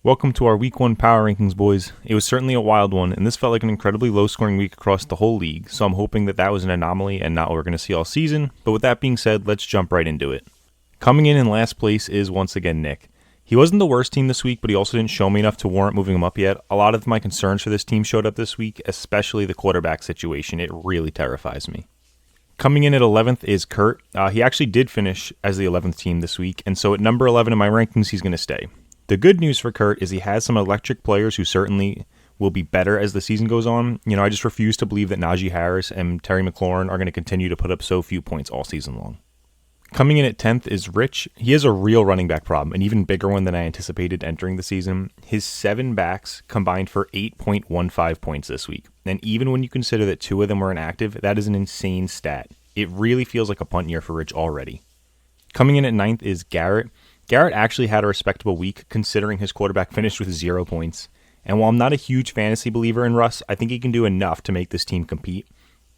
Welcome to our Week 1 Power Rankings, boys. It was certainly a wild one, and this felt like an incredibly low-scoring week across the whole league, so I'm hoping that was an anomaly and not what we're going to see all season, but with that being said, let's jump right into it. Coming in last place is once again Nick. He wasn't the worst team this week, but he also didn't show me enough to warrant moving him up yet. A lot of my concerns for this team showed up this week, especially the quarterback situation. It really terrifies me. Coming in at 11th is Kurt. He actually did finish as the 11th team this week, and so at number 11 in my rankings, he's going to stay. The good news for Kurt is he has some electric players who certainly will be better as the season goes on. I just refuse to believe that Najee Harris and Terry McLaurin are going to continue to put up so few points all season long. Coming in at 10th is Rich. He has a real running back problem, an even bigger one than I anticipated entering the season. His 7 backs combined for 8.15 points this week. And even when you consider that 2 of them were inactive, that is an insane stat. It really feels like a punt year for Rich already. Coming in at 9th is Garrett. Garrett actually had a respectable week considering his quarterback finished with 0 points. And while I'm not a huge fantasy believer in Russ, I think he can do enough to make this team compete.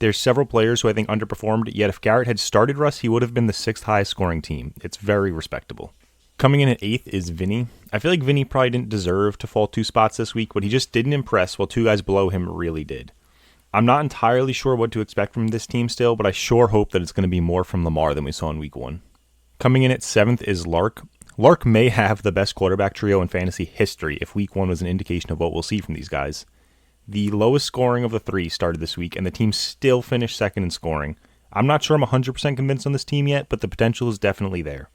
There's several players who I think underperformed, yet if Garrett had started Russ, he would have been the 6th highest scoring team. It's very respectable. Coming in at 8th is Vinny. I feel like Vinny probably didn't deserve to fall 2 spots this week, but he just didn't impress while 2 guys below him really did. I'm not entirely sure what to expect from this team still, but I sure hope that it's going to be more from Lamar than we saw in week 1. Coming in at 7th is Lark. Lark may have the best quarterback trio in fantasy history if week 1 was an indication of what we'll see from these guys. The lowest scoring of the 3 started this week, and the team still finished 2nd in scoring. I'm not sure I'm 100% convinced on this team yet, but the potential is definitely there.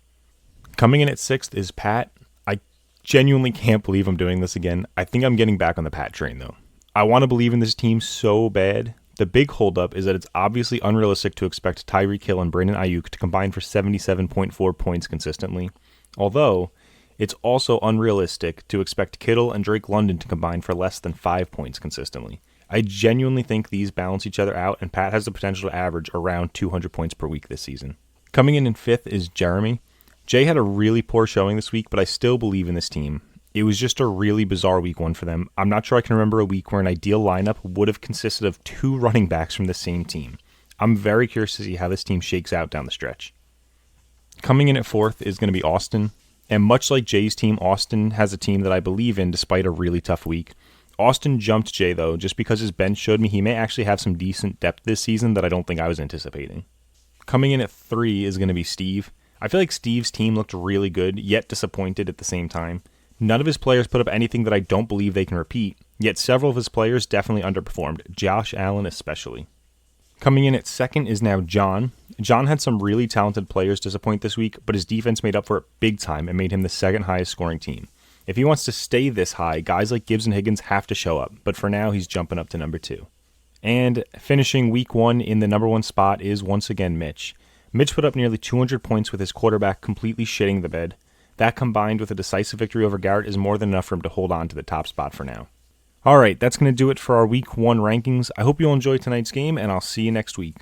Coming in at 6th is Pat. I genuinely can't believe I'm doing this again. I think I'm getting back on the Pat train, though. I want to believe in this team so bad. The big holdup is that it's obviously unrealistic to expect Tyreek Hill and Brandon Ayuk to combine for 77.4 points consistently. Although, it's also unrealistic to expect Kittle and Drake London to combine for less than 5 points consistently. I genuinely think these balance each other out, and Pat has the potential to average around 200 points per week this season. Coming in 5th is Jeremy. Jay had a really poor showing this week, but I still believe in this team. It was just a really bizarre week 1 for them. I'm not sure I can remember a week where an ideal lineup would have consisted of 2 running backs from the same team. I'm very curious to see how this team shakes out down the stretch. Coming in at 4th is going to be Austin. And much like Jay's team, Austin has a team that I believe in despite a really tough week. Austin jumped Jay, though, just because his bench showed me he may actually have some decent depth this season that I don't think I was anticipating. Coming in at 3 is going to be Steve. I feel like Steve's team looked really good, yet disappointed at the same time. None of his players put up anything that I don't believe they can repeat, yet several of his players definitely underperformed, Josh Allen especially. Coming in at 2nd is now John. John had some really talented players disappoint this week, but his defense made up for it big time and made him the 2nd highest scoring team. If he wants to stay this high, guys like Gibbs and Higgins have to show up, but for now he's jumping up to number 2. And finishing week 1 in the number 1 spot is once again Mitch. Mitch put up nearly 200 points with his quarterback completely shitting the bed. That combined with a decisive victory over Garrett is more than enough for him to hold on to the top spot for now. Alright, that's going to do it for our week 1 rankings. I hope you'll enjoy tonight's game, and I'll see you next week.